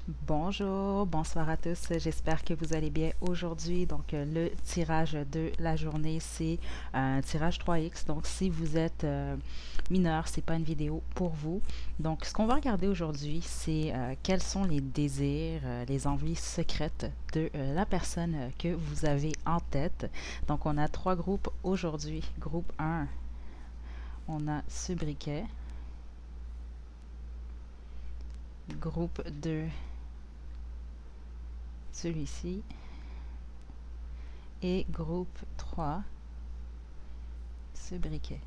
Bonjour, bonsoir à tous. J'espère que vous allez bien aujourd'hui. Donc, le tirage de la journée, c'est un tirage 3X. Donc, si vous êtes mineur, c'est pas une vidéo pour vous. Donc, ce qu'on va regarder aujourd'hui, c'est quels sont les désirs, les envies secrètes de la personne que vous avez en tête. Donc, on a trois groupes aujourd'hui. Groupe 1, on a ce briquet. Groupe 2, celui-ci. Et groupe 3, ce briquet.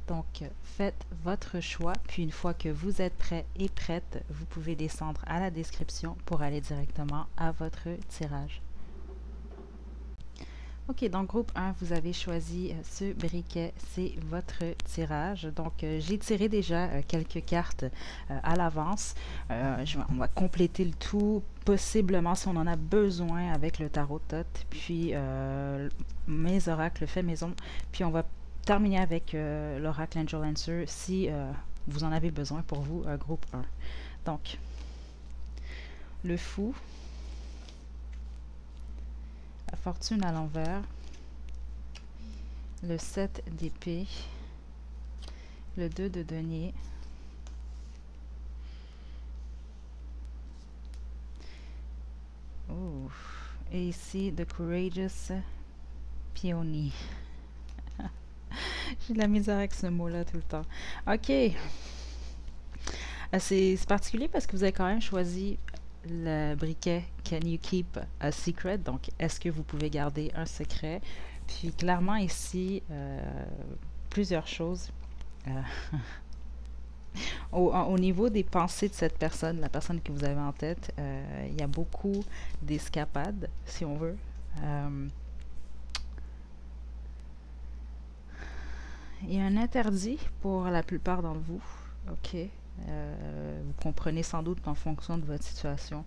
Donc, faites votre choix, puis une fois que vous êtes prêt et prête, vous pouvez descendre à la description pour aller directement à votre tirage. Ok, donc groupe 1, vous avez choisi ce briquet, c'est votre tirage. Donc, j'ai tiré déjà quelques cartes à l'avance. On va compléter le tout, possiblement si on en a besoin avec le tarot tot, puis mes oracles fait maison, puis on va terminer avec l'oracle Angel Answer si vous en avez besoin pour vous, groupe 1. Donc, le fou, la fortune à l'envers, le 7 d'épée, le 2 de denier, oh, et ici, The Courageous Peony. J'ai de la misère avec ce mot-là tout le temps. Ok. C'est particulier parce que vous avez quand même choisi le briquet Can You Keep a Secret? Donc, est-ce que vous pouvez garder un secret? Puis, clairement, ici, plusieurs choses. Euh, au niveau des pensées de cette personne, la personne que vous avez en tête, il y a beaucoup d'escapades, si on veut. Il y a un interdit pour la plupart d'entre vous. Ok. Vous comprenez sans doute en fonction de votre situation,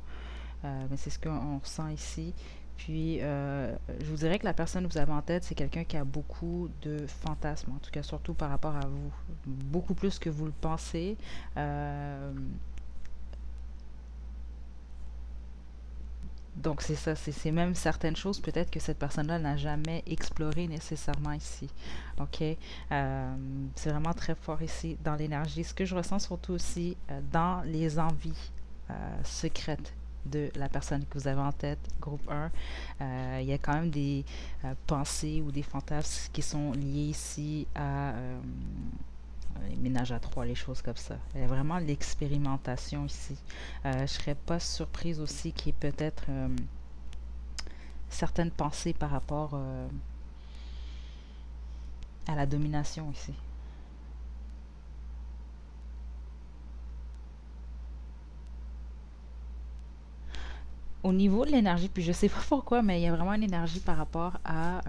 mais c'est ce qu'on ressent ici. Puis, je vous dirais que la personne que vous avez en tête, c'est quelqu'un qui a beaucoup de fantasmes, en tout cas surtout par rapport à vous. Beaucoup plus que vous le pensez. Donc c'est ça, c'est même certaines choses peut-être que cette personne-là n'a jamais exploré nécessairement ici. Ok. C'est vraiment très fort ici dans l'énergie. Ce que je ressens surtout aussi dans les envies secrètes de la personne que vous avez en tête, groupe 1, il y a quand même des pensées ou des fantasmes qui sont liés ici à les ménages à trois, les choses comme ça. Il y a vraiment l'expérimentation ici. Je serais pas surprise aussi qu'il y ait peut-être certaines pensées par rapport à la domination ici. Au niveau de l'énergie, puis je sais pas pourquoi, mais il y a vraiment une énergie par rapport à...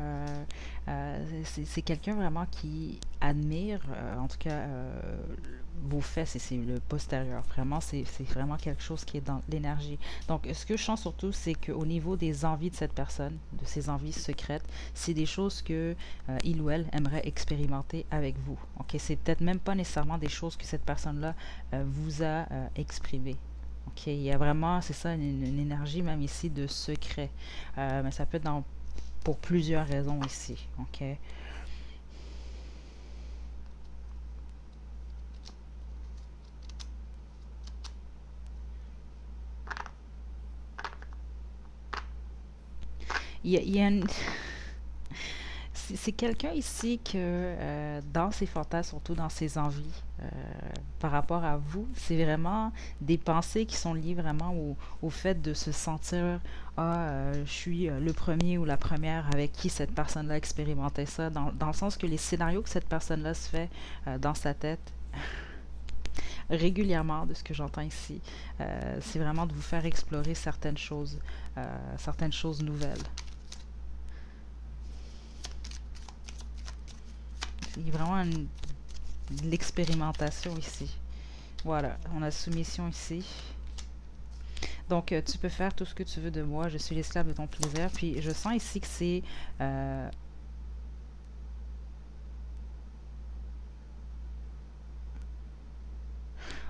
c'est quelqu'un vraiment qui admire, en tout cas, vos fesses, et c'est le postérieur. Vraiment, c'est vraiment quelque chose qui est dans l'énergie. Donc, ce que je sens surtout, c'est qu'au niveau des envies de cette personne, de ses envies secrètes, c'est des choses que il ou elle aimerait expérimenter avec vous. Ok, c'est peut-être même pas nécessairement des choses que cette personne-là vous a exprimées. Ok, il y a vraiment, c'est ça, une énergie même ici de secret. Mais ça peut être pour plusieurs raisons ici. Ok. Il y a une, c'est quelqu'un ici que dans ses fantasmes, surtout dans ses envies, par rapport à vous, c'est vraiment des pensées qui sont liées vraiment au fait de se sentir je suis le premier ou la première avec qui cette personne-là expérimentait ça, dans le sens que les scénarios que cette personne-là se fait dans sa tête régulièrement, de ce que j'entends ici, c'est vraiment de vous faire explorer certaines choses nouvelles. Il y a vraiment de l'expérimentation ici. Voilà, on a soumission ici. Donc, tu peux faire tout ce que tu veux de moi, je suis l'esclave de ton plaisir. Puis, je sens ici que c'est...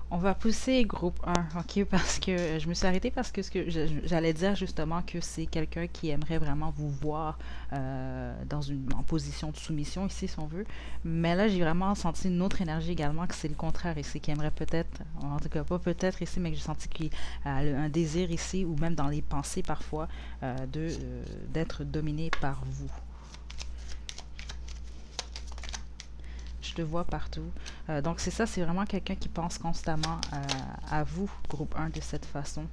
On va pousser groupe un, ok, parce que je me suis arrêtée parce que ce que j'allais dire justement que c'est quelqu'un qui aimerait vraiment vous voir en position de soumission ici, si on veut. Mais là, j'ai vraiment senti une autre énergie également, que c'est le contraire ici, qui aimerait peut-être, en tout cas pas peut-être ici, mais que j'ai senti qu'il a un désir ici, ou même dans les pensées parfois, d'être dominé par vous. Je te vois partout. Donc c'est ça, c'est vraiment quelqu'un qui pense constamment à vous, groupe un, de cette façon.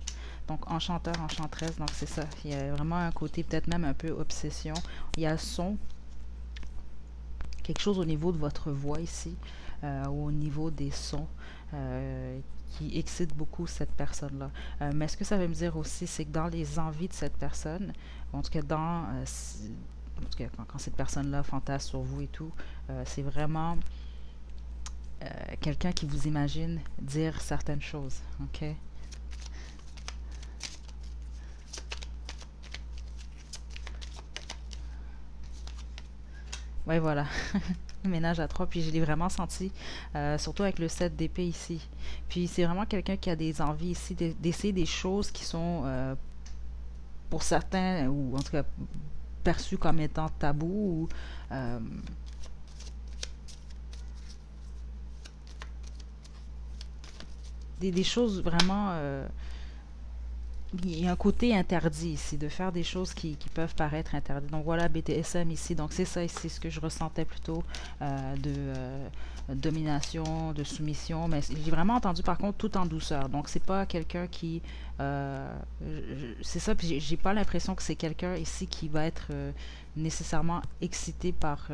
Donc enchanteur, enchanteresse, donc c'est ça. Il y a vraiment un côté peut-être même un peu obsession. Il y a son, quelque chose au niveau de votre voix ici, ou au niveau des sons. Qui excite beaucoup cette personne-là. Mais ce que ça veut me dire aussi, c'est que dans les envies de cette personne, en tout cas en tout cas, quand cette personne-là fantasme sur vous et tout, c'est vraiment quelqu'un qui vous imagine dire certaines choses, ok? Ouais, voilà. Ménage à trois, puis je l'ai vraiment senti, surtout avec le 7 d'épée ici. Puis c'est vraiment quelqu'un qui a des envies ici d'essayer des choses qui sont, pour certains, ou en tout cas perçues comme étant tabou, ou des choses vraiment il y a un côté interdit ici, de faire des choses qui peuvent paraître interdites. Donc voilà, BDSM ici. Donc c'est ça ici, ce que je ressentais plutôt de domination, de soumission. Mais j'ai vraiment entendu par contre tout en douceur. Donc c'est pas quelqu'un qui... c'est ça, puis j'ai pas l'impression que c'est quelqu'un ici qui va être nécessairement excité par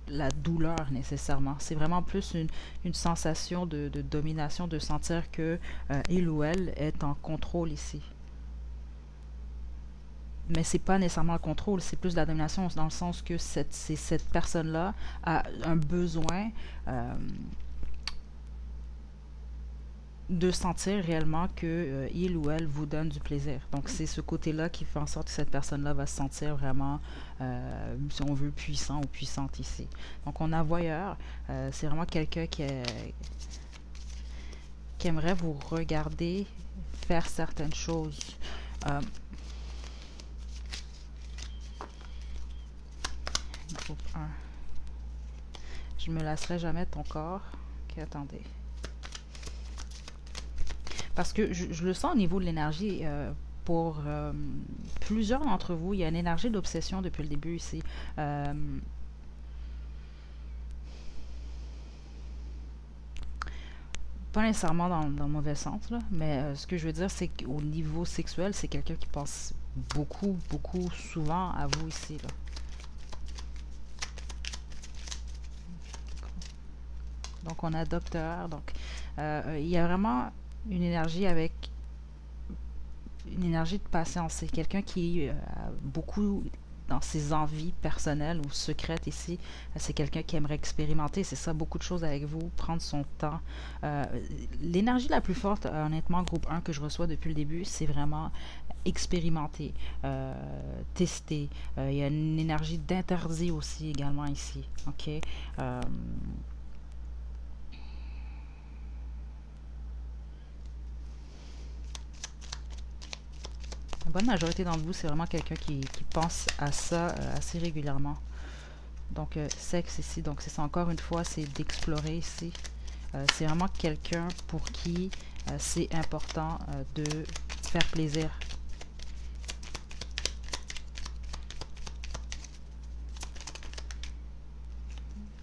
la douleur nécessairement. C'est vraiment plus une sensation de domination, de sentir que il ou elle est en contrôle ici. Mais c'est pas nécessairement le contrôle, c'est plus de la domination dans le sens que cette personne-là a un besoin de sentir réellement que il ou elle vous donne du plaisir. Donc c'est ce côté-là qui fait en sorte que cette personne-là va se sentir vraiment, si on veut, puissant ou puissante ici. Donc on a voyeur, c'est vraiment quelqu'un qui aimerait vous regarder faire certaines choses. Euh, Groupe 1. Je me lasserai jamais de ton corps. Ok, attendez. Parce que je le sens au niveau de l'énergie. Pour plusieurs d'entre vous, il y a une énergie d'obsession depuis le début ici. Pas nécessairement dans le mauvais sens, là, mais ce que je veux dire, c'est qu'au niveau sexuel, c'est quelqu'un qui pense beaucoup, beaucoup, souvent à vous ici, là. Donc, on a docteur. Donc, il y a vraiment une énergie avec une énergie de patience. C'est quelqu'un qui a beaucoup dans ses envies personnelles ou secrètes ici. C'est quelqu'un qui aimerait expérimenter. C'est ça, beaucoup de choses avec vous, prendre son temps. Euh, L'énergie la plus forte, honnêtement, groupe un que je reçois depuis le début, c'est vraiment expérimenter, tester. Il y a une énergie d'interdit aussi également ici. OK? La bonne majorité d'entre vous, c'est vraiment quelqu'un qui pense à ça assez régulièrement. Donc, sexe ici, donc c'est ça, encore une fois, c'est d'explorer ici. C'est vraiment quelqu'un pour qui c'est important de faire plaisir.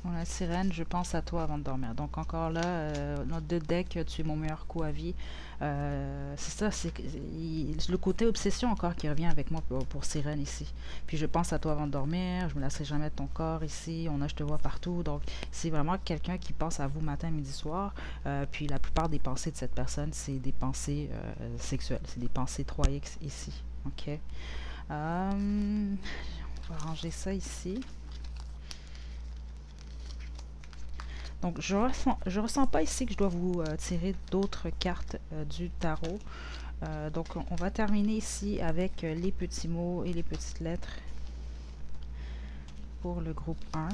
Bon, la sirène, je pense à toi avant de dormir. Donc encore là, notre deux decks, tu es mon meilleur coup à vie. C'est ça, le côté obsession encore qui revient avec moi pour sirène ici. Puis je pense à toi avant de dormir, je me lasserai jamais de ton corps ici, je te vois partout. Donc c'est vraiment quelqu'un qui pense à vous matin, midi, soir. Puis la plupart des pensées de cette personne, c'est des pensées sexuelles, c'est des pensées 3X ici. Ok. On va ranger ça ici. Donc, je ressens pas ici que je dois vous tirer d'autres cartes du tarot. Donc, on va terminer ici avec les petits mots et les petites lettres pour le groupe 1.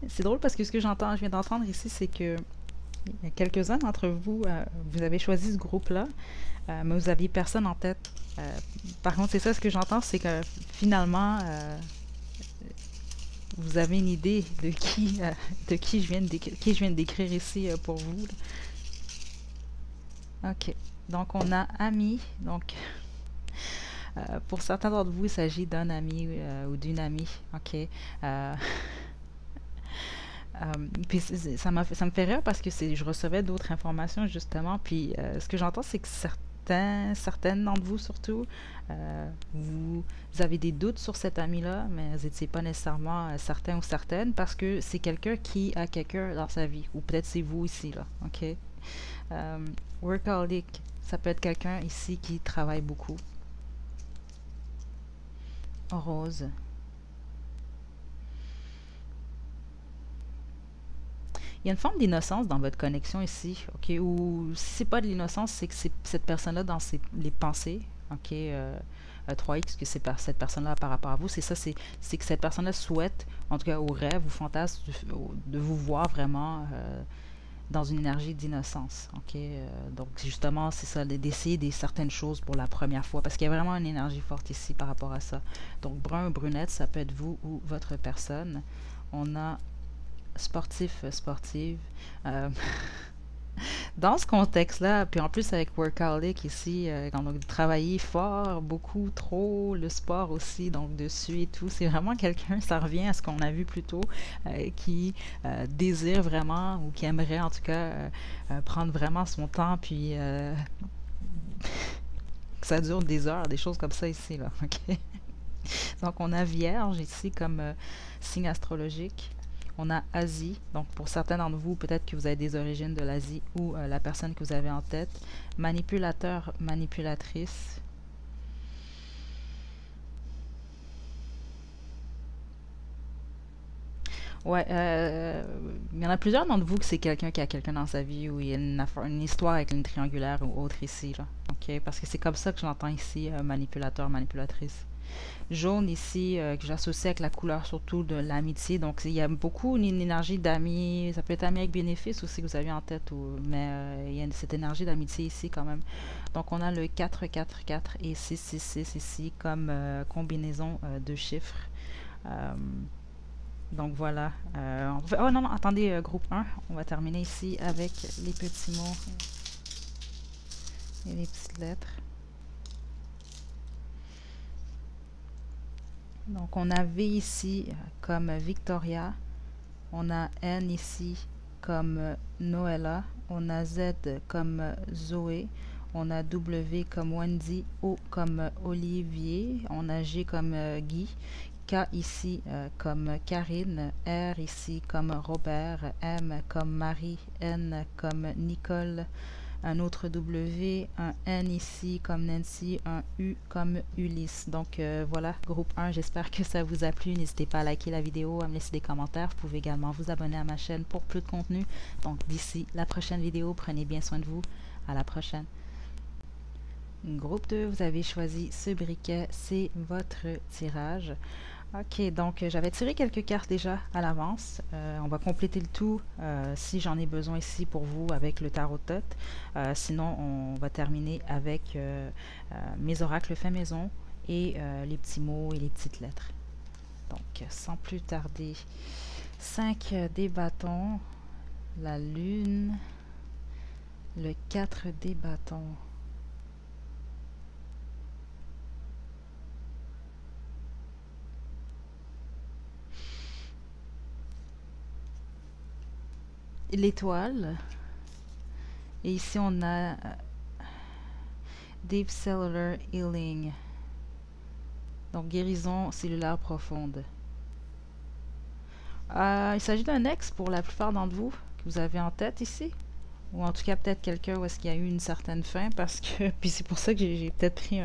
C'est drôle parce que ce que je viens d'entendre ici, c'est que il y a quelques-uns d'entre vous, vous avez choisi ce groupe-là, mais vous aviez personne en tête. Euh, Par contre, c'est ça ce que j'entends, c'est que finalement, vous avez une idée de qui je viens de décrire ici pour vous. Là. Ok. Donc, on a ami. Donc, pour certains d'entre vous, il s'agit d'un ami ou d'une amie. Ok. Puis ça me fait rire parce que je recevais d'autres informations justement. Puis ce que j'entends, c'est que certaines d'entre vous surtout, vous avez des doutes sur cet ami-là, mais vous n'étiez pas nécessairement certain ou certaine parce que c'est quelqu'un qui a quelqu'un dans sa vie. Ou peut-être c'est vous ici, là. OK? Euh, Workaholic, ça peut être quelqu'un ici qui travaille beaucoup. Rose. Il y a une forme d'innocence dans votre connexion ici, ok? Ou si c'est pas de l'innocence, c'est que c'est cette personne-là dans les pensées, ok? 3X, que c'est cette personne-là par rapport à vous, c'est que cette personne-là souhaite, en tout cas au rêve ou fantasme, de vous voir vraiment dans une énergie d'innocence, ok? Donc justement, c'est ça, d'essayer certaines choses pour la première fois, parce qu'il y a vraiment une énergie forte ici par rapport à ça. Donc brun ou brunette, ça peut être vous ou votre personne. On a sportif, sportive. Euh, Dans ce contexte-là, puis en plus avec Workaholic ici, quand on travaille fort, beaucoup, trop, le sport aussi, donc dessus et tout, c'est vraiment quelqu'un, ça revient à ce qu'on a vu plus tôt, qui désire vraiment, ou qui aimerait en tout cas prendre vraiment son temps, puis que ça dure des heures, des choses comme ça ici, là, ok? Donc on a Vierge ici comme signe astrologique. On a Asie, donc pour certains d'entre vous, peut-être que vous avez des origines de l'Asie ou la personne que vous avez en tête. Manipulateur, manipulatrice. Ouais, il y en a plusieurs d'entre vous que c'est quelqu'un qui a quelqu'un dans sa vie ou il y a une histoire avec une triangulaire ou autre ici, là. Ok, parce que c'est comme ça que je l'entends ici, manipulateur, manipulatrice. Jaune ici que j'associe avec la couleur surtout de l'amitié. Donc il y a beaucoup une énergie d'amis. Ça peut être ami avec bénéfice aussi que vous avez en tête, mais il y a cette énergie d'amitié ici quand même. Donc on a le 4 et 6 ici comme combinaison de chiffres. Euh, donc voilà. Oh non, non, attendez, groupe 1. On va terminer ici avec les petits mots et les petites lettres. Donc on a V ici comme Victoria, on a N ici comme Noëlla, on a Z comme Zoé, on a W comme Wendy, O comme Olivier, on a G comme Guy, K ici comme Karine, R ici comme Robert, M comme Marie, N comme Nicole, un autre W, un N ici comme Nancy, un U comme Ulysse. Donc voilà, groupe 1, j'espère que ça vous a plu. N'hésitez pas à liker la vidéo, à me laisser des commentaires. Vous pouvez également vous abonner à ma chaîne pour plus de contenu. Donc d'ici la prochaine vidéo, prenez bien soin de vous. À la prochaine. Groupe 2, vous avez choisi ce briquet, c'est votre tirage. Ok, donc j'avais tiré quelques cartes déjà à l'avance. On va compléter le tout si j'en ai besoin ici pour vous avec le tarot de tête. Sinon, on va terminer avec mes oracles faits maison et les petits mots et les petites lettres. Donc, sans plus tarder, 5 des bâtons, la lune, le 4 des bâtons, l'étoile, et ici on a Deep Cellular Healing, donc guérison cellulaire profonde. Il s'agit d'un ex pour la plupart d'entre vous que vous avez en tête ici. Ou en tout cas peut-être quelqu'un où est-ce qu'il y a eu une certaine fin parce que... Puis c'est pour ça que j'ai peut-être pris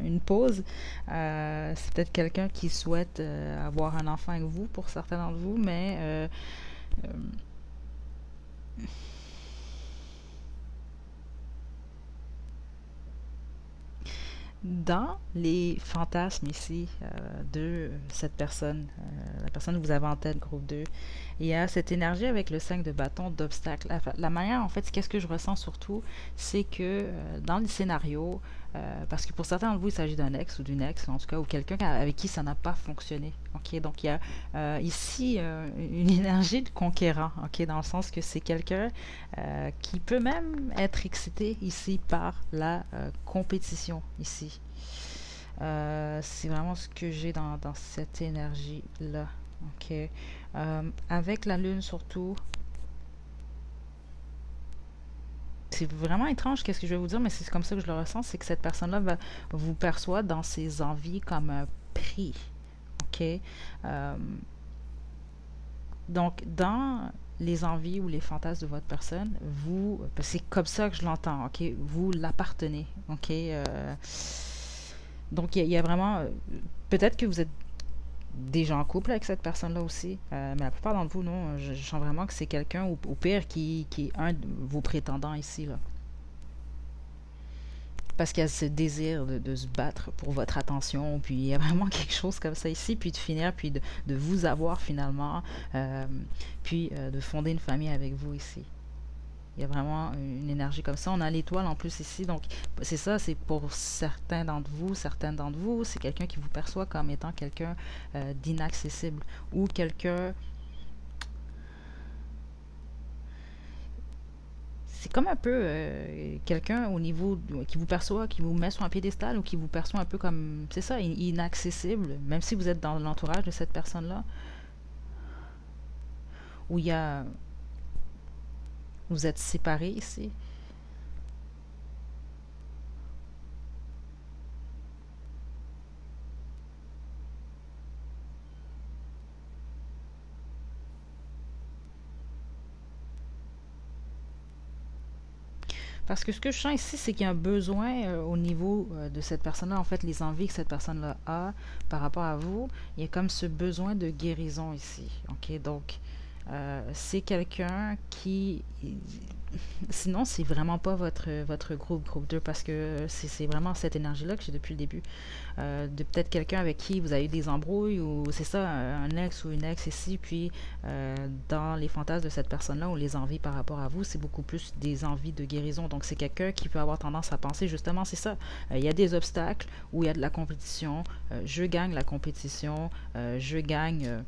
une pause. C'est peut-être quelqu'un qui souhaite avoir un enfant avec vous pour certains d'entre vous, mais... Euh, Dans les fantasmes ici de cette personne, la personne que vous avez en tête, groupe 2, il y a cette énergie avec le 5 de bâton d'obstacle. La manière, en fait, qu'est-ce que je ressens surtout, c'est que dans le scénario, parce que pour certains d'entre vous, il s'agit d'un ex ou d'une ex, en tout cas, ou quelqu'un avec qui ça n'a pas fonctionné. Ok, donc il y a ici une énergie de conquérant, ok, dans le sens que c'est quelqu'un qui peut même être excité ici par la compétition ici. C'est vraiment ce que j'ai dans cette énergie-là. Ok. Avec la lune surtout, c'est vraiment étrange qu'est-ce que je vais vous dire, mais c'est comme ça que je le ressens, c'est que cette personne-là vous perçoit dans ses envies comme un prix. Ok. Euh, donc, dans les envies ou les fantasmes de votre personne, vous, c'est comme ça que je l'entends, ok? Vous l'appartenez, ok? Donc, il y a vraiment, peut-être que vous êtes déjà en couple avec cette personne-là aussi, mais la plupart d'entre vous, non, je sens vraiment que c'est quelqu'un, au pire, qui est un de vos prétendants ici, là. Parce qu'il y a ce désir de se battre pour votre attention, puis il y a vraiment quelque chose comme ça ici, puis de finir, puis de vous avoir finalement, euh, puis de fonder une famille avec vous ici. Il y a vraiment une énergie comme ça. On a l'étoile en plus ici, donc c'est ça, c'est pour certaines d'entre vous, c'est quelqu'un qui vous perçoit comme étant quelqu'un d'inaccessible ou quelqu'un. C'est comme un peu quelqu'un au niveau qui vous perçoit, qui vous met sur un piédestal ou qui vous perçoit un peu comme, c'est ça, inaccessible, même si vous êtes dans l'entourage de cette personne-là, où il y a, vous êtes séparés ici. Parce que ce que je sens ici, c'est qu'il y a un besoin au niveau de cette personne-là, en fait, les envies que cette personne-là a par rapport à vous, il y a comme ce besoin de guérison ici. Ok, donc c'est quelqu'un qui, sinon, c'est vraiment pas votre groupe 2 parce que c'est vraiment cette énergie-là que j'ai depuis le début. De peut-être quelqu'un avec qui vous avez eu des embrouilles ou c'est ça, un ex ou une ex ici, puis dans les fantasmes de cette personne-là ou les envies par rapport à vous, c'est beaucoup plus des envies de guérison. Donc c'est quelqu'un qui peut avoir tendance à penser justement, c'est ça, il y a des obstacles où il y a de la compétition, je gagne la compétition, je gagne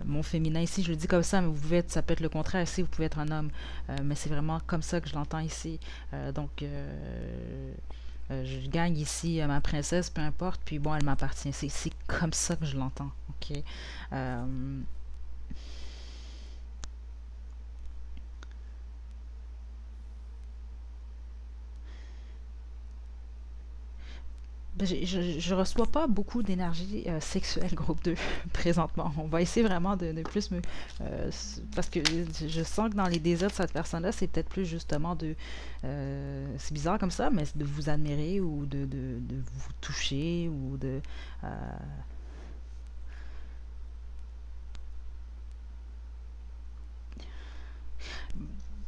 mon féminin ici, je le dis comme ça, mais vous pouvez être, ça peut être le contraire ici, vous pouvez être un homme, mais c'est vraiment comme ça que je l'entends ici. Je gagne ici ma princesse, peu importe, puis bon, elle m'appartient. C'est comme ça que je l'entends, ok? Euh, Ben, je reçois pas beaucoup d'énergie sexuelle groupe 2 présentement. On va essayer vraiment de plus me... parce que je sens que dans les désirs de cette personne-là, c'est peut-être plus justement de... c'est bizarre comme ça, mais de vous admirer ou de vous toucher ou de... euh,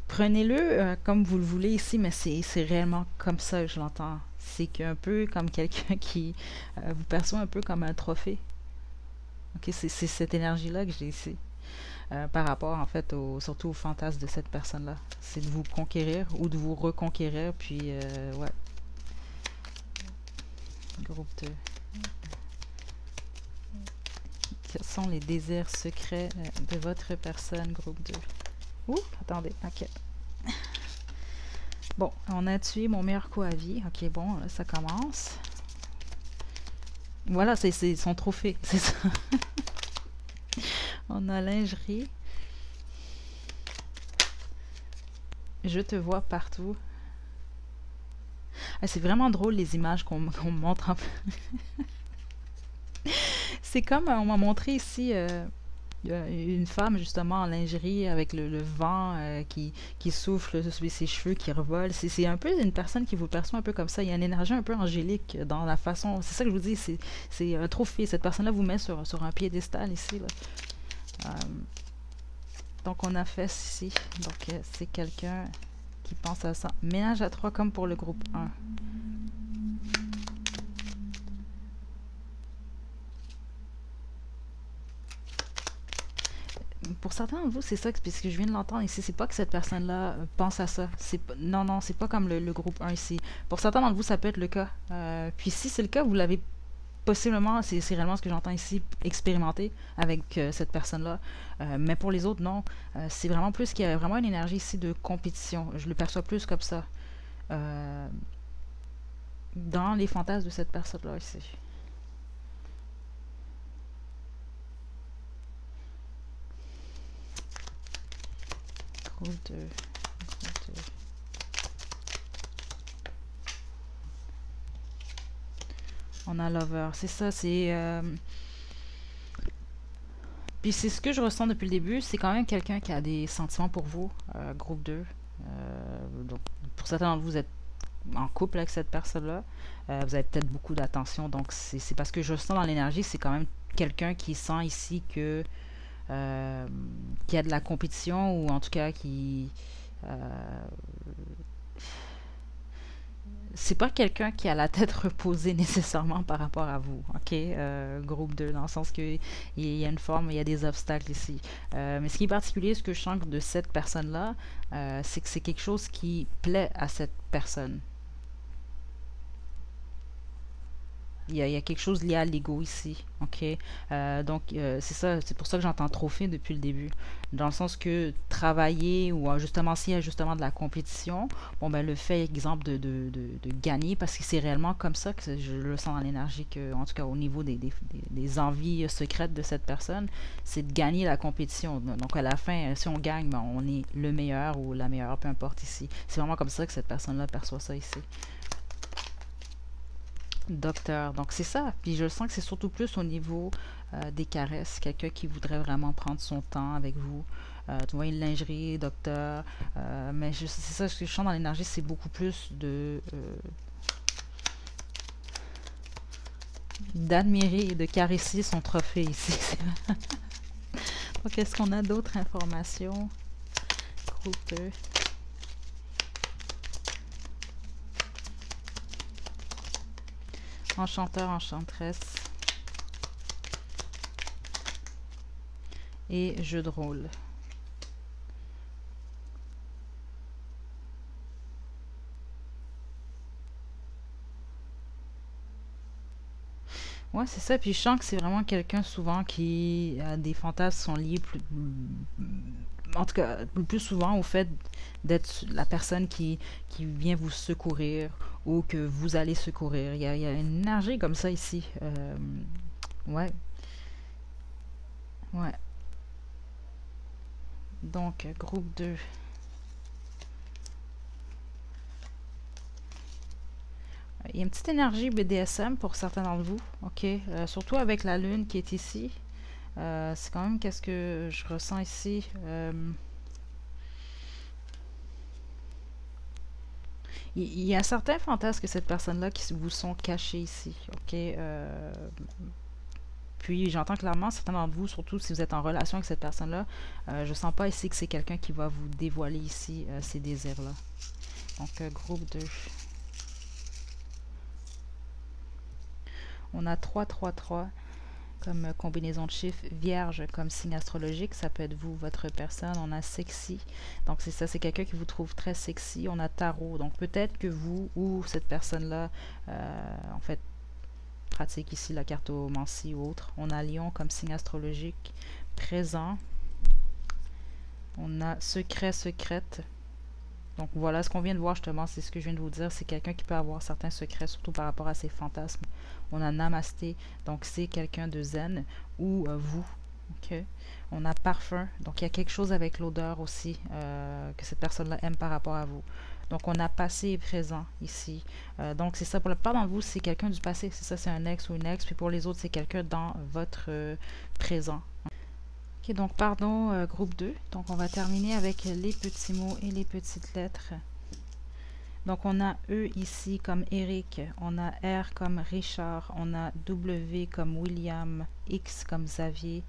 prenez-le comme vous le voulez ici, mais c'est réellement comme ça que je l'entends. C'est qu'un peu comme quelqu'un qui vous perçoit un peu comme un trophée. Ok, c'est cette énergie-là que j'ai ici. Par rapport en fait surtout au fantasme de cette personne-là. C'est de vous conquérir ou de vous reconquérir, puis ouais, groupe 2. Quels sont les désirs secrets de votre personne, groupe 2? Ouh, attendez, ok. Bon, on a tué mon meilleur coup à vie. Ok, bon, là, ça commence. Voilà, c'est son trophée, c'est ça. On a lingerie. Je te vois partout. Ah, c'est vraiment drôle les images qu'on me montre. C'est comme on m'a montré ici une femme justement en lingerie avec le vent qui souffle sur ses cheveux, qui revole. C'est un peu une personne qui vous perçoit un peu comme ça. Il y a une énergie un peu angélique dans la façon. C'est ça que je vous dis, c'est un trophée. Cette personne-là vous met sur un piédestal ici. Là. Euh, donc on a fait ici. Donc c'est quelqu'un qui pense à ça. Ménage à trois comme pour le groupe 1. certains d'entre vous, c'est ça, parce que je viens de l'entendre ici, c'est pas que cette personne-là pense à ça. Non, non, c'est pas comme le groupe 1 ici. Pour certains d'entre vous, ça peut être le cas. Puis si c'est le cas, vous l'avez possiblement, c'est réellement ce que j'entends ici, expérimenter avec cette personne-là. Mais pour les autres, non. C'est vraiment plus qu'il y a vraiment une énergie ici de compétition. Je le perçois plus comme ça. Euh, dans les fantasmes de cette personne-là ici. Groupe 2. Groupe 2. On a Lover. C'est ça, c'est... Puis c'est ce que je ressens depuis le début. C'est quand même quelqu'un qui a des sentiments pour vous. Groupe 2. Donc, pour certains d'entre vous, vous êtes en couple avec cette personne-là. Vous avez peut-être beaucoup d'attention. Donc, c'est parce que je ressens dans l'énergie, c'est quand même quelqu'un qui sent ici que... qui a de la compétition ou en tout cas qui... c'est pas quelqu'un qui a la tête reposée nécessairement par rapport à vous, ok? Groupe 2, dans le sens que il y a une forme, il y a des obstacles ici. Mais ce qui est particulier, ce que je sens de cette personne-là, c'est que c'est quelque chose qui plaît à cette personne. Il y a quelque chose lié à l'ego ici, ok? Donc, c'est ça, c'est pour ça que j'entends trophée depuis le début. Dans le sens que travailler ou justement, s'il y a justement de la compétition, bon, ben, le fait, exemple, de gagner, parce que c'est réellement comme ça que je le sens dans l'énergie, que, en tout cas, au niveau des envies secrètes de cette personne, c'est de gagner la compétition. Donc, à la fin, si on gagne, ben, on est le meilleur ou la meilleure, peu importe ici. C'est vraiment comme ça que cette personne-là perçoit ça ici. Docteur. Donc c'est ça. Puis je sens que c'est surtout plus au niveau des caresses. Quelqu'un qui voudrait vraiment prendre son temps avec vous. Tu vois, une lingerie, docteur. Mais c'est ça, ce que je sens dans l'énergie, c'est beaucoup plus de d'admirer et de caresser son trophée ici. Donc est-ce qu'on a d'autres informations? Groupe 2. Enchanteur, enchanteresse. Et jeu de rôle. Ouais, c'est ça. Puis je sens que c'est vraiment quelqu'un souvent qui a des fantasmes qui sont liés plus, en tout cas, le plus souvent au fait d'être la personne qui vient vous secourir ou que vous allez secourir. Il y a une énergie comme ça ici. Ouais, ouais. Donc, groupe 2. Il y a une petite énergie BDSM pour certains d'entre vous, ok? Surtout avec la lune qui est ici. C'est quand même qu'est-ce que je ressens ici. Il y a certains fantasmes que cette personne-là qui vous sont cachés ici, ok? Puis j'entends clairement certains d'entre vous, surtout si vous êtes en relation avec cette personne-là, je sens pas ici que c'est quelqu'un qui va vous dévoiler ici ces désirs-là. Donc groupe 2. On a 3-3-3 comme combinaison de chiffres, vierge comme signe astrologique, ça peut être vous, votre personne. On a sexy, donc c'est ça, c'est quelqu'un qui vous trouve très sexy. On a tarot, donc peut-être que vous ou cette personne-là, en fait, pratique ici la cartomancie ou autre. On a lion comme signe astrologique, présent. On a secret, secrète. Donc voilà, ce qu'on vient de voir justement, c'est ce que je viens de vous dire, c'est quelqu'un qui peut avoir certains secrets, surtout par rapport à ses fantasmes. On a namasté, donc c'est quelqu'un de zen, ou vous. Ok. On a parfum, donc il y a quelque chose avec l'odeur aussi que cette personne-là aime par rapport à vous. Donc on a passé et présent ici. Donc c'est ça, pour la plupart d'entre vous, c'est quelqu'un du passé, c'est ça, c'est un ex ou une ex, puis pour les autres, c'est quelqu'un dans votre présent. Ok, donc pardon, groupe 2. Donc on va terminer avec les petits mots et les petites lettres. Donc on a E ici comme Eric, on a R comme Richard, on a W comme William, X comme Xavier,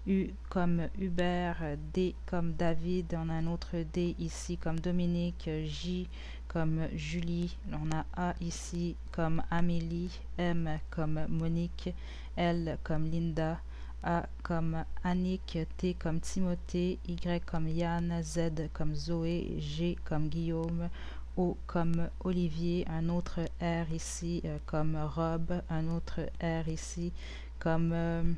U comme Hubert, D comme David, on a un autre D ici comme Dominique, J comme Julie, on a A ici comme Amélie, M comme Monique, L comme Linda, A comme Annick, T comme Timothée, Y comme Yann, Z comme Zoé, G comme Guillaume, O comme Olivier, un autre R ici comme Rob, un autre R ici comme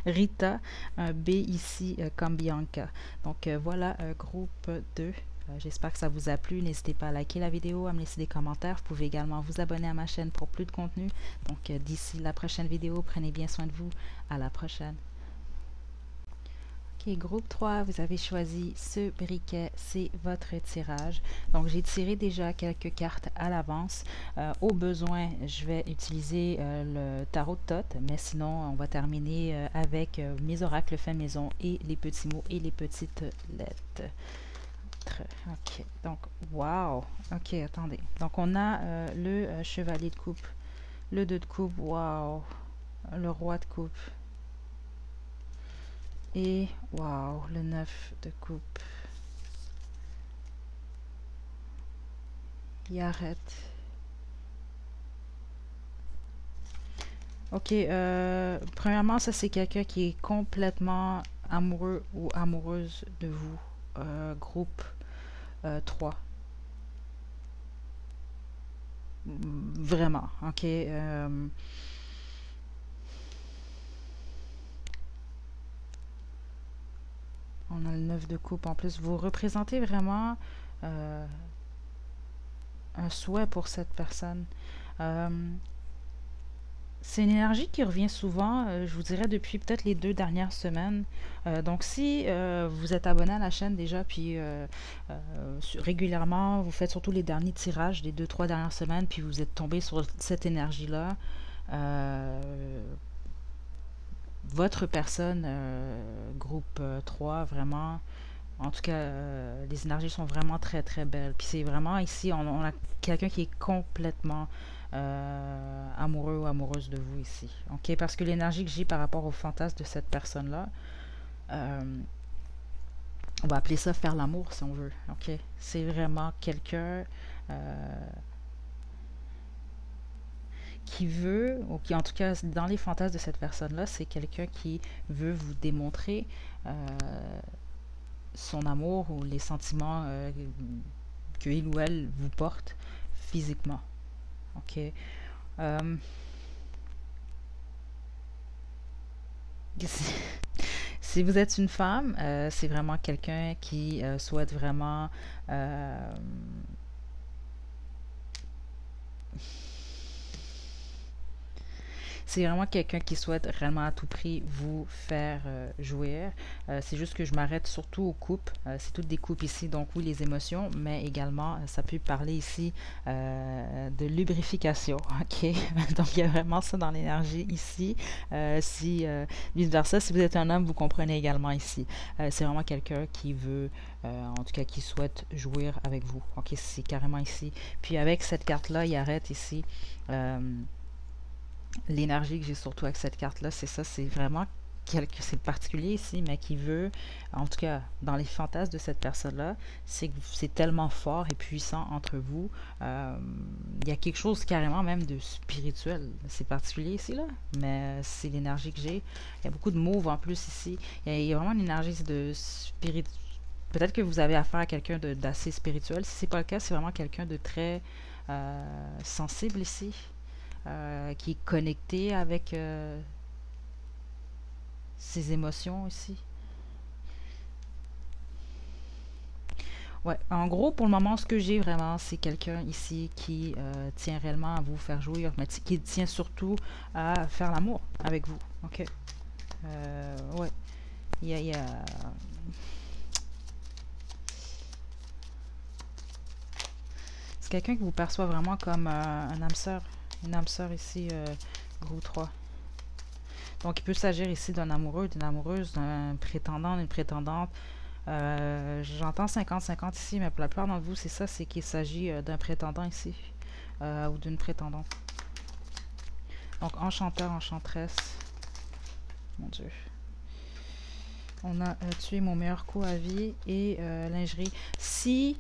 Rita, un B ici comme Bianca. Donc voilà, groupe 2. J'espère que ça vous a plu. N'hésitez pas à liker la vidéo, à me laisser des commentaires. Vous pouvez également vous abonner à ma chaîne pour plus de contenu. Donc d'ici la prochaine vidéo, prenez bien soin de vous. À la prochaine. Ok, groupe 3, vous avez choisi ce briquet, c'est votre tirage. Donc j'ai tiré déjà quelques cartes à l'avance. Au besoin, je vais utiliser le tarot de Thoth, mais sinon on va terminer avec mes oracles faits maison et les petits mots et les petites lettres. Ok, donc wow. Ok, attendez. Donc on a le chevalier de coupe, le 2 de coupe, wow, le roi de coupe. Et, waouh, le 9 de coupe. Il arrête. Ok, premièrement, ça c'est quelqu'un qui est complètement amoureux ou amoureuse de vous. Groupe 3. Vraiment, ok. On a le 9 de coupe en plus. Vous représentez vraiment un souhait pour cette personne. C'est une énergie qui revient souvent, je vous dirais, depuis peut-être les 2 dernières semaines. Donc, si vous êtes abonné à la chaîne déjà, puis régulièrement, vous faites surtout les derniers tirages des 2-3 dernières semaines, puis vous êtes tombé sur cette énergie-là, votre personne, groupe 3, vraiment, en tout cas, les énergies sont vraiment très très belles. Puis c'est vraiment ici, on a quelqu'un qui est complètement amoureux ou amoureuse de vous ici. Ok, parce que l'énergie que j'ai par rapport au fantasme de cette personne-là, on va appeler ça faire l'amour si on veut. Ok, c'est vraiment quelqu'un qui veut, ou qui en tout cas dans les fantasmes de cette personne-là, c'est quelqu'un qui veut vous démontrer son amour ou les sentiments qu'il ou elle vous porte physiquement. Ok. Si vous êtes une femme, c'est vraiment quelqu'un qui souhaite vraiment c'est vraiment quelqu'un qui souhaite réellement à tout prix vous faire jouir. C'est juste que je m'arrête surtout aux coupes. C'est toutes des coupes ici, donc oui, les émotions, mais également, ça peut parler ici de lubrification. Ok, donc il y a vraiment ça dans l'énergie ici. Si vice-versa, si vous êtes un homme, vous comprenez également ici. C'est vraiment quelqu'un qui veut, en tout cas, qui souhaite jouir avec vous. Ok, c'est carrément ici. Puis avec cette carte-là, il arrête ici. L'énergie que j'ai surtout avec cette carte-là, c'est ça, c'est vraiment c'est particulier ici, mais qui veut, en tout cas, dans les fantasmes de cette personne-là, c'est que c'est tellement fort et puissant entre vous. Il y a quelque chose carrément même de spirituel. C'est particulier ici, là, mais c'est l'énergie que j'ai. Il y a beaucoup de moves en plus ici. Il y a vraiment une énergie de spirit. Peut-être que vous avez affaire à quelqu'un d'assez spirituel. Si c'est pas le cas, c'est vraiment quelqu'un de très sensible ici. Qui est connecté avec ses émotions ici. Ouais, en gros, pour le moment, ce que j'ai vraiment, c'est quelqu'un ici qui tient réellement à vous faire jouir, mais qui tient surtout à faire l'amour avec vous. Ok. Ouais. Il y a... C'est quelqu'un qui vous perçoit vraiment comme un âme sœur. Une âme sœur ici, groupe 3. Donc, il peut s'agir ici d'un amoureux, d'une amoureuse, d'un prétendant, d'une prétendante. J'entends 50-50 ici, mais pour la plupart d'entre vous, c'est ça, c'est qu'il s'agit d'un prétendant ici, ou d'une prétendante. Donc, enchanteur, enchanteresse. Mon Dieu. On a tué mon meilleur coup à vie et lingerie. Si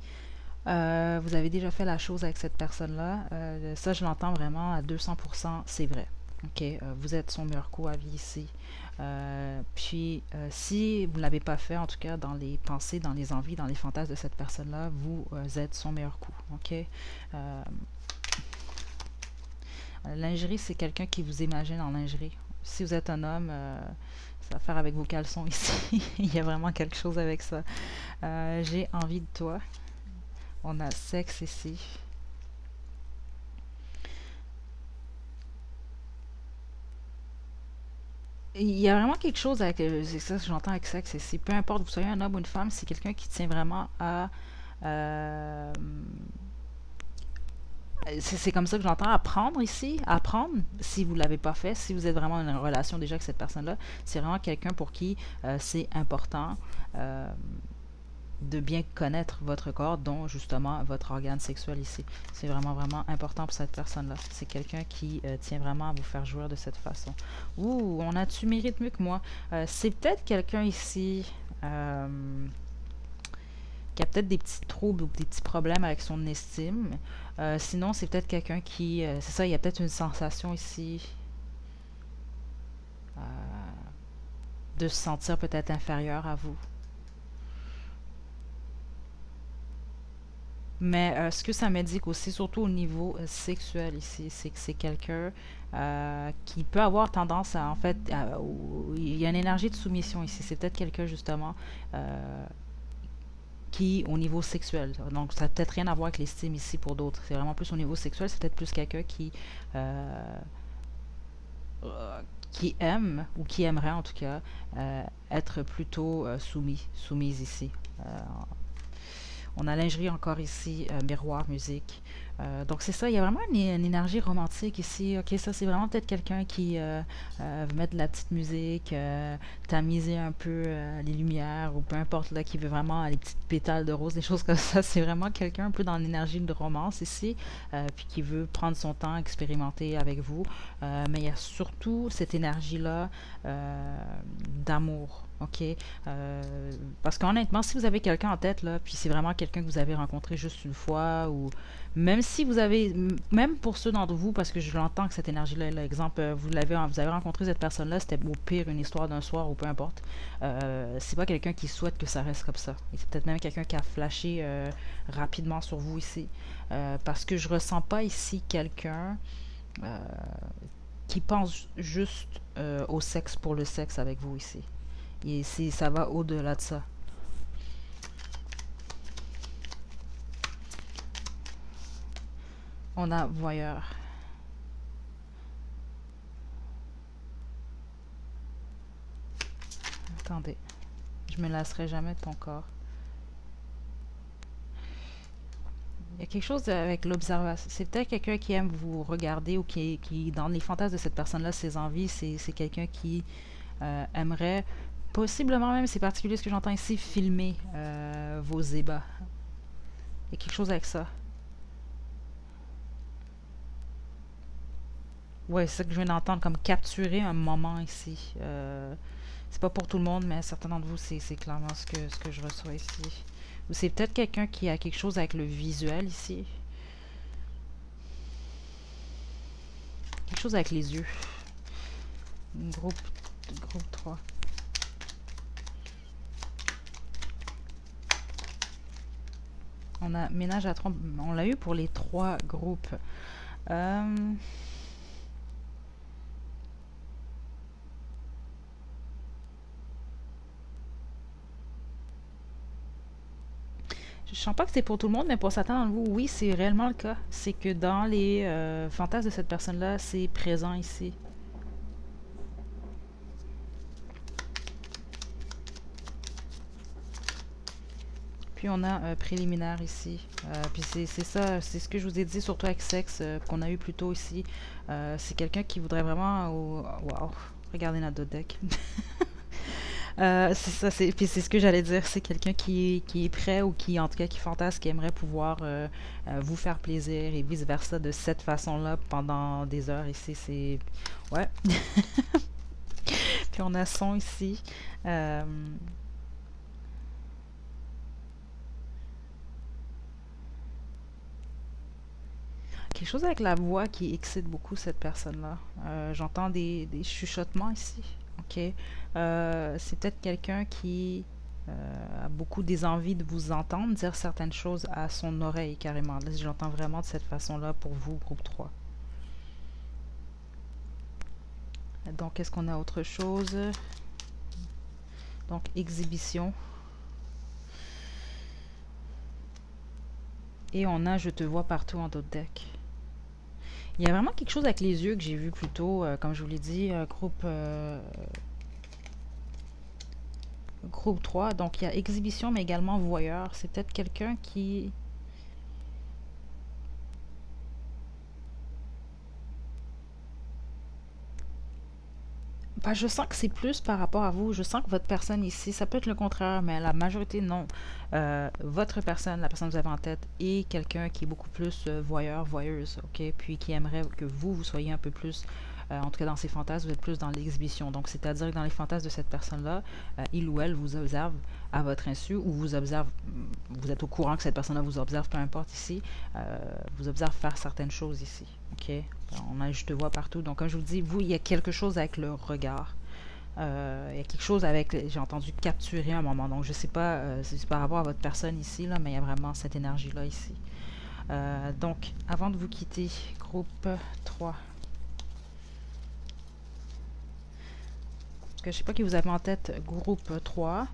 vous avez déjà fait la chose avec cette personne-là, ça, je l'entends vraiment à 200%, c'est vrai. Ok, vous êtes son meilleur coup à vie ici. Puis, si vous ne l'avez pas fait, en tout cas dans les pensées, dans les envies, dans les fantasmes de cette personne-là, vous êtes son meilleur coup. Ok. Lingerie, c'est quelqu'un qui vous imagine en lingerie. Si vous êtes un homme, ça va faire avec vos caleçons ici. Il y a vraiment quelque chose avec ça. J'ai envie de toi. On a sexe ici. Il y a vraiment quelque chose avec, c'est ça que j'entends avec sexe ici. Peu importe, vous soyez un homme ou une femme, c'est quelqu'un qui tient vraiment à euh, c'est comme ça que j'entends apprendre ici. Apprendre, si vous ne l'avez pas fait, si vous êtes vraiment en une relation déjà avec cette personne-là, c'est vraiment quelqu'un pour qui c'est important euh, de bien connaître votre corps, dont justement votre organe sexuel ici. C'est vraiment, vraiment important pour cette personne-là. C'est quelqu'un qui tient vraiment à vous faire jouir de cette façon. Ouh, on a-tu mérite mieux que moi? C'est peut-être quelqu'un ici qui a peut-être des petits troubles ou des petits problèmes avec son estime. Sinon, c'est peut-être quelqu'un qui... c'est ça, il y a peut-être une sensation ici euh, de se sentir peut-être inférieur à vous. Mais ce que ça m'indique aussi, surtout au niveau sexuel ici, c'est que c'est quelqu'un qui peut avoir tendance à, en fait, il y a une énergie de soumission ici. C'est peut-être quelqu'un justement qui, au niveau sexuel, donc ça n'a peut-être rien à voir avec l'estime ici pour d'autres. C'est vraiment plus au niveau sexuel, c'est peut-être plus quelqu'un euh, qui aime, ou qui aimerait en tout cas, être plutôt soumise ici. Euh, On a lingerie encore ici, miroir, musique. Donc c'est ça, il y a vraiment une énergie romantique ici. Ok, ça c'est vraiment peut-être quelqu'un qui veut mettre de la petite musique, tamiser un peu les lumières ou peu importe là, qui veut vraiment les petites pétales de rose, des choses comme ça. C'est vraiment quelqu'un un peu dans l'énergie de romance ici, puis qui veut prendre son temps, expérimenter avec vous. Mais il y a surtout cette énergie-là d'amour. OK? Parce qu'honnêtement, si vous avez quelqu'un en tête, là, puis c'est vraiment quelqu'un que vous avez rencontré juste une fois, ou même si vous avez, même pour ceux d'entre vous, parce que je l'entends que cette énergie-là, là, exemple, vous avez rencontré cette personne-là, c'était au pire une histoire d'un soir ou peu importe. C'est pas quelqu'un qui souhaite que ça reste comme ça. Et c'est peut-être même quelqu'un qui a flashé rapidement sur vous ici. Parce que je ressens pas ici quelqu'un euh, qui pense juste au sexe pour le sexe avec vous ici. Et ça va au-delà de ça. On a voyeur. Attendez. Je me lasserai jamais de ton corps. Il y a quelque chose avec l'observation. C'est peut-être quelqu'un qui aime vous regarder ou dans les fantasmes de cette personne-là, ses envies, c'est quelqu'un qui aimerait, possiblement même, c'est particulier ce que j'entends ici, filmer vos ébats. Il y a quelque chose avec ça. Ouais, c'est ça que je viens d'entendre, comme capturer un moment ici. C'est pas pour tout le monde, mais certains d'entre vous, c'est clairement ce que je reçois ici. Ou c'est peut-être quelqu'un qui a quelque chose avec le visuel ici. Quelque chose avec les yeux. Groupe, groupe 3. On a ménage à 3. On l'a eu pour les 3 groupes. Euh, Je sens pas que c'est pour tout le monde, mais pour certains d'entre vous, oui, c'est réellement le cas. C'est que dans les fantasmes de cette personne-là, c'est présent ici. Puis on a préliminaire ici. Puis c'est ça, c'est ce que je vous ai dit, surtout avec sexe, qu'on a eu plus tôt ici. C'est quelqu'un qui voudrait vraiment... Wow, regardez notre deck. C'est ça, puis c'est ce que j'allais dire, c'est quelqu'un qui est prêt ou qui, en tout cas, qui fantasme, qui aimerait pouvoir vous faire plaisir et vice-versa de cette façon-là pendant des heures ici. C'est... Ouais. Puis on a son ici. Euh, Quelque chose avec la voix qui excite beaucoup cette personne-là. J'entends des chuchotements ici. Ok. C'est peut-être quelqu'un qui a beaucoup des envies de vous entendre dire certaines choses à son oreille carrément. Là, j'entends vraiment de cette façon-là pour vous, groupe 3. Donc, est-ce qu'on a autre chose? Donc, exhibition. Et on a je te vois partout en d'autres decks. Il y a vraiment quelque chose avec les yeux que j'ai vu plus tôt, comme je vous l'ai dit, groupe 3. Donc, il y a exhibition, mais également voyeur. C'est peut-être quelqu'un qui... Bah, je sens que c'est plus par rapport à vous. Je sens que votre personne ici, ça peut être le contraire, mais la majorité, non. Votre personne, la personne que vous avez en tête, est quelqu'un qui est beaucoup plus voyeur, voyeuse, ok? Puis qui aimerait que vous soyez un peu plus, en tout cas dans ses fantasmes, vous êtes plus dans l'exhibition. Donc, c'est-à-dire que dans les fantasmes de cette personne-là, il ou elle vous observe à votre insu, ou vous observe, vous êtes au courant que cette personne-là vous observe, peu importe ici, vous observe faire certaines choses ici, ok? On a je te vois partout. Donc, comme je vous dis, vous, il y a quelque chose avec le regard. Il y a quelque chose avec... J'ai entendu capturer un moment. Donc, je sais pas si c'est par rapport à votre personne ici, là, mais il y a vraiment cette énergie-là ici. Donc, avant de vous quitter, groupe 3. Parce que je sais pas qui vous avez en tête, groupe 3.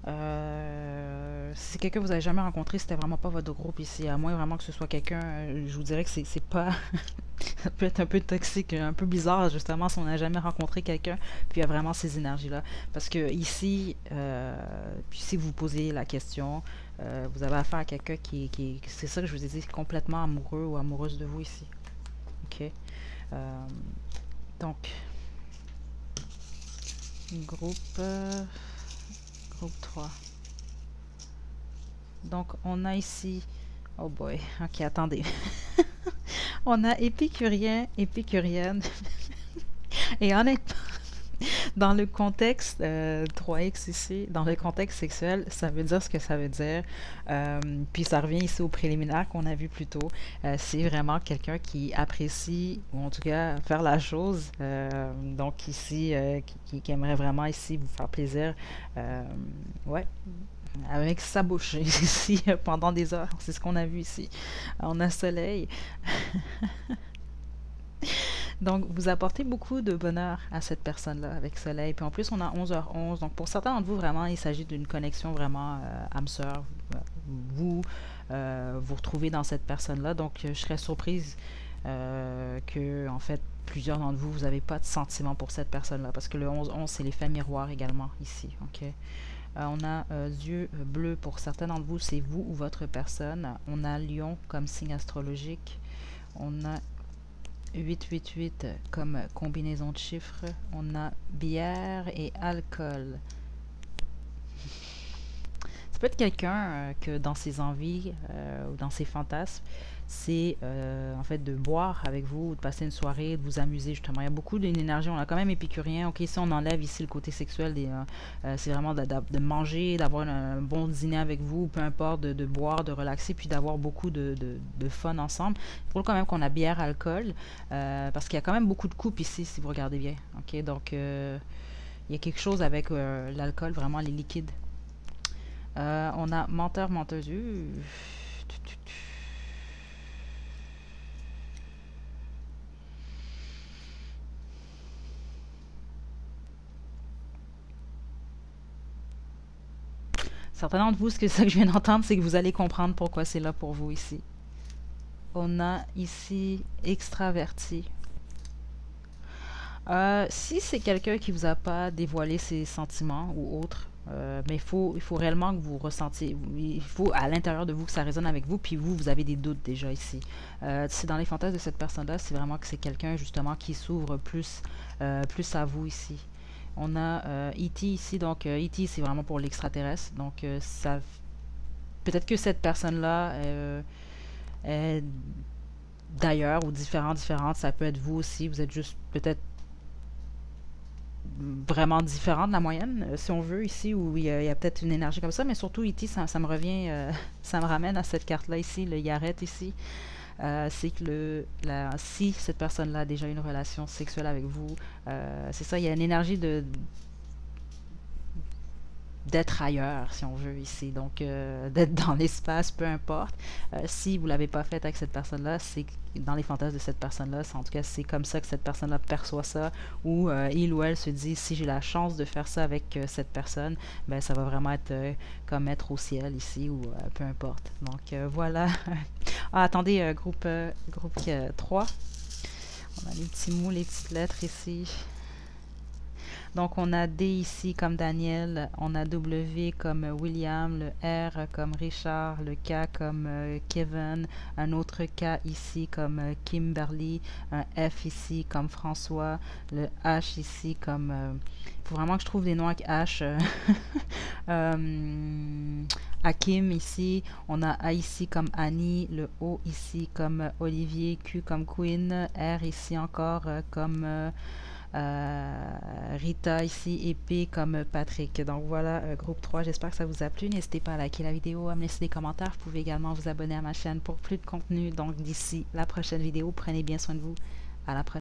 Si c'est quelqu'un que vous avez jamais rencontré, c'était vraiment pas votre groupe ici. À moins vraiment que ce soit quelqu'un, je vous dirais que c'est pas... ça peut être un peu toxique, un peu bizarre justement si on n'a jamais rencontré quelqu'un, puis il y a vraiment ces énergies-là. Parce que ici, puis si vous posez la question, vous avez affaire à quelqu'un c'est ça que je vous ai dit, complètement amoureux ou amoureuse de vous ici. Ok. Donc, groupe 3. Donc, on a ici... Oh boy, ok, attendez. On a épicurien, épicurienne. Et honnêtement, dans le contexte 3X ici, dans le contexte sexuel, ça veut dire ce que ça veut dire. Puis ça revient ici au préliminaire qu'on a vu plus tôt. C'est vraiment quelqu'un qui apprécie, ou en tout cas faire la chose. Donc ici, qui aimerait vraiment ici vous faire plaisir. Ouais. Avec sa bouche ici pendant des heures. C'est ce qu'on a vu ici. On a soleil. Donc, vous apportez beaucoup de bonheur à cette personne-là avec soleil. Puis en plus, on a 11h11. Donc, pour certains d'entre vous, vraiment, il s'agit d'une connexion vraiment âme sœur. Vous vous retrouvez dans cette personne-là. Donc, je serais surprise que, en fait, plusieurs d'entre vous, vous n'avez pas de sentiment pour cette personne-là. Parce que le 11-11, c'est l'effet miroir également ici. OK? On a yeux bleus pour certains d'entre vous, c'est vous ou votre personne. On a lion comme signe astrologique. On a 888 comme combinaison de chiffres. On a bière et alcool. Ça peut être quelqu'un que dans ses envies ou dans ses fantasmes, c'est en fait de boire avec vous, de passer une soirée, de vous amuser justement. Il y a beaucoup d'énergie, on a quand même épicurien. Ok, si on enlève ici le côté sexuel, c'est vraiment de manger, d'avoir un bon dîner avec vous, peu importe, de boire, de relaxer, puis d'avoir beaucoup de fun ensemble. Il faut quand même qu'on a bière, alcool, parce qu'il y a quand même beaucoup de coupes ici, si vous regardez bien. Ok, donc il y a quelque chose avec l'alcool, vraiment les liquides. On a menteur, menteuse. Certains d'entre vous, ce que je viens d'entendre, c'est que vous allez comprendre pourquoi c'est là pour vous ici. On a ici extraverti. Si c'est quelqu'un qui vous a pas dévoilé ses sentiments ou autre, mais il faut réellement que vous ressentiez, il faut à l'intérieur de vous que ça résonne avec vous, puis vous avez des doutes déjà ici. C'est dans les fantasmes de cette personne-là, c'est vraiment que c'est quelqu'un justement qui s'ouvre plus, plus à vous ici. On a E.T. ici, donc E.T. c'est vraiment pour l'extraterrestre, donc ça peut-être que cette personne-là est d'ailleurs ou différente, ça peut être vous aussi, vous êtes juste peut-être vraiment différent de la moyenne, si on veut, ici, où il y a peut-être une énergie comme ça, mais surtout, E.T., ça me revient, ça me ramène à cette carte-là ici, le Yaret ici. c'est que si cette personne-là a déjà une relation sexuelle avec vous, c'est ça, il y a une énergie d'être ailleurs, si on veut, ici. Donc, d'être dans l'espace, peu importe. Si vous l'avez pas fait avec cette personne-là, c'est dans les fantasmes de cette personne-là. En tout cas, c'est comme ça que cette personne-là perçoit ça. Ou il ou elle se dit, si j'ai la chance de faire ça avec cette personne, ben ça va vraiment être comme être au ciel ici, ou peu importe. Donc, voilà. Ah, attendez, groupe 3. On a les petits mots, les petites lettres ici. Donc, on a D ici comme Daniel, on a W comme William, le R comme Richard, le K comme Kevin, un autre K ici comme Kimberly, un F ici comme François, le H ici comme... Il faut vraiment que je trouve des noms avec H. Hakim ici, on a A ici comme Annie, le O ici comme Olivier, Q comme Queen, R ici encore comme... Rita ici et P comme Patrick. Donc voilà, groupe 3, j'espère que ça vous a plu. N'hésitez pas à liker la vidéo, à me laisser des commentaires. Vous pouvez également vous abonner à ma chaîne pour plus de contenu. Donc d'ici la prochaine vidéo, prenez bien soin de vous. À la prochaine.